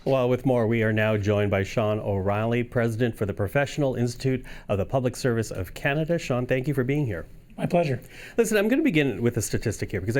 Well, with more, we are now joined by Sean O'Reilly, President for the Professional Institute of the Public Service of Canada. Sean, thank you for being here. My pleasure. Listen, I'm going to begin with a statistic here because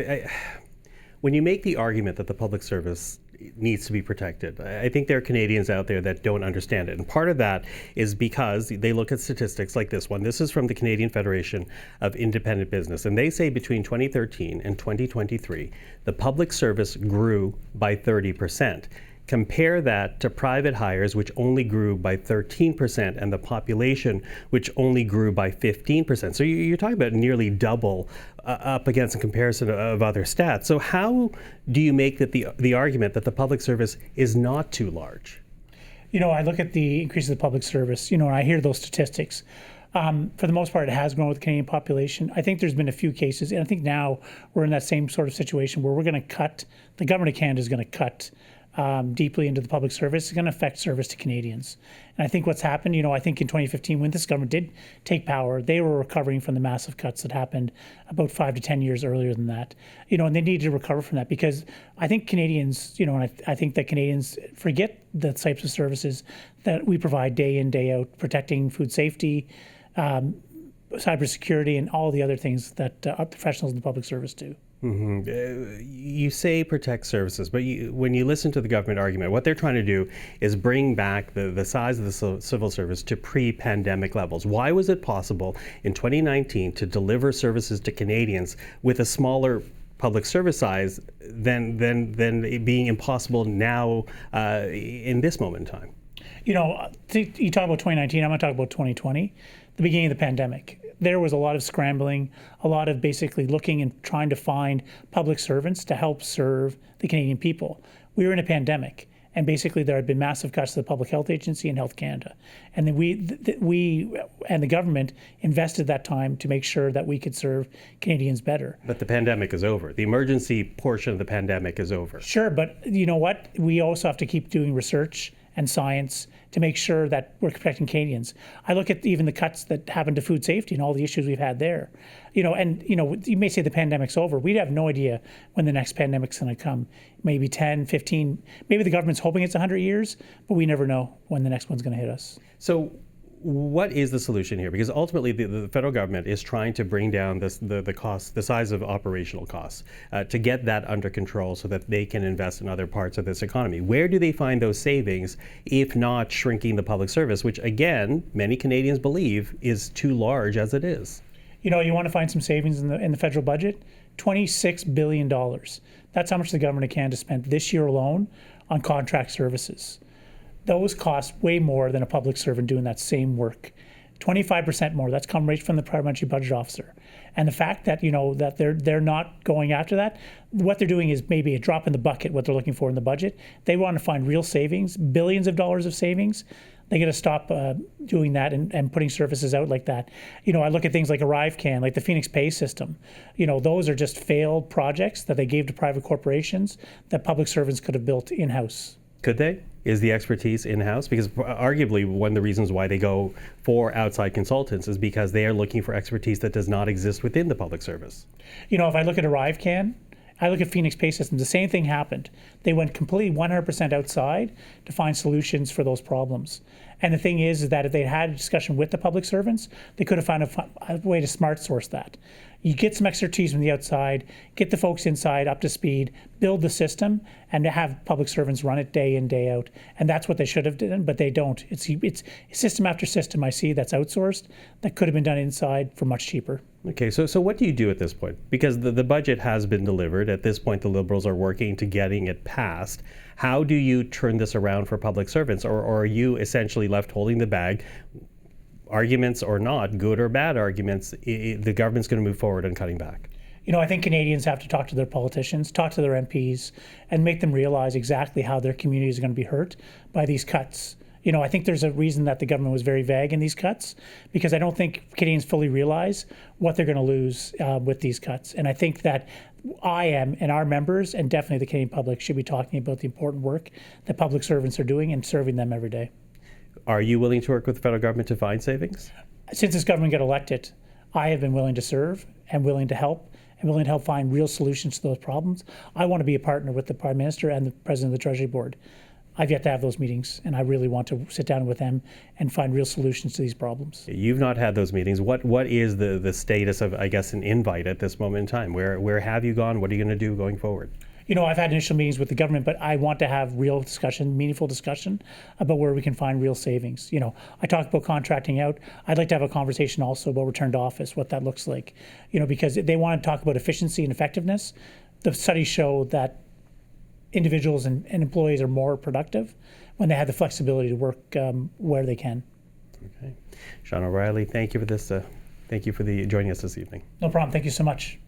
when you make the argument that the public service needs to be protected, I think there are Canadians out there that don't understand it. And part of that is because they look at statistics like this one. This is from the Canadian Federation of Independent Business. And they say between 2013 and 2023, the public service grew by 30%. Compare that to private hires, which only grew by 13%, and the population, which only grew by 15%. So you're talking about nearly double up against a comparison of other stats. So how do you make that the argument that the public service is not too large? You know, I look at the increase of the public service, and I hear those statistics. For the most part, it has grown with the Canadian population. I think there's been a few cases, and I think now we're in that same sort of situation where we're going to cut, the government of Canada is going to cut deeply into the public service. It's going to affect service to Canadians. And I think what's happened, I think in 2015, when this government did take power, they were recovering from the massive cuts that happened about 5 to 10 years earlier than that. And they needed to recover from that because I think Canadians, and I think that Canadians forget the types of services that we provide day in, day out, protecting food safety, cybersecurity, and all the other things that our professionals in the public service do. Mm-hmm. You say protect services, but when you listen to the government argument, what they're trying to do is bring back the size of the civil service to pre-pandemic levels. Why was it possible in 2019 to deliver services to Canadians with a smaller public service size than it being impossible now in this moment in time? You talk about 2019, I'm going to talk about 2020, the beginning of the pandemic. There was a lot of scrambling, a lot of basically looking and trying to find public servants to help serve the Canadian people. We were in a pandemic, and basically there had been massive cuts to the Public Health Agency and Health Canada. And then we and the government invested that time to make sure that we could serve Canadians better. But the pandemic is over. The emergency portion of the pandemic is over. Sure, but you know what? We also have to keep doing research and science to make sure that we're protecting Canadians. I look at even the cuts that happened to food safety and all the issues we've had there. You may say the pandemic's over. We have no idea when the next pandemic's going to come. Maybe 10, 15, maybe the government's hoping it's 100 years, but we never know when the next one's going to hit us. So what is the solution here? Because ultimately the federal government is trying to bring down the cost, the size of operational costs, to get that under control so that they can invest in other parts of this economy. Where do they find those savings if not shrinking the public service, which again, many Canadians believe is too large as it is? You want to find some savings in the federal budget? $26 billion. That's how much the government of Canada spent this year alone on contract services. Those cost way more than a public servant doing that same work. 25% more. That's come right from the parliamentary budget officer. And the fact that that they're not going after that, what they're doing is maybe a drop in the bucket. What they're looking for in the budget, they want to find real savings, billions of dollars of savings. They got to stop doing that and putting services out like that. I look at things like ArriveCan, like the Phoenix Pay system. Those are just failed projects that they gave to private corporations that public servants could have built in-house. Could they? Is the expertise in-house? Because arguably one of the reasons why they go for outside consultants is because they are looking for expertise that does not exist within the public service. If I look at ArriveCan, I look at Phoenix Pay Systems, the same thing happened. They went completely 100% outside to find solutions for those problems. And the thing is that if they had a discussion with the public servants, they could have found a way to smart source that. You get some expertise from the outside, get the folks inside up to speed, build the system, and have public servants run it day in, day out. And that's what they should have done, but they don't. It's system after system I see that's outsourced that could have been done inside for much cheaper. Okay, so what do you do at this point? Because the budget has been delivered. At this point, the Liberals are working to getting it passed. How do you turn this around for public servants? Or are you essentially left holding the bag? Arguments or not, good or bad arguments, the government's going to move forward on cutting back. I think Canadians have to talk to their politicians, talk to their MPs, and make them realize exactly how their communities are going to be hurt by these cuts. I think there's a reason that the government was very vague in these cuts, because I don't think Canadians fully realize what they're going to lose with these cuts. And I think that I am, and our members, and definitely the Canadian public, should be talking about the important work that public servants are doing and serving them every day. Are you willing to work with the federal government to find savings? Since this government got elected, I have been willing to serve and willing to help find real solutions to those problems. I want to be a partner with the Prime Minister and the President of the Treasury Board. I've yet to have those meetings, and I really want to sit down with them and find real solutions to these problems. You've not had those meetings. What is the status of, I guess, an invite at this moment in time? Where have you gone? What are you going to do going forward? I've had initial meetings with the government, but I want to have real discussion, meaningful discussion about where we can find real savings. I talked about contracting out. I'd like to have a conversation also about return to office, what that looks like. Because they want to talk about efficiency and effectiveness. The studies show that individuals and employees are more productive when they have the flexibility to work where they can. Okay. Sean O'Reilly, thank you for this. Thank you for joining us this evening. No problem. Thank you so much.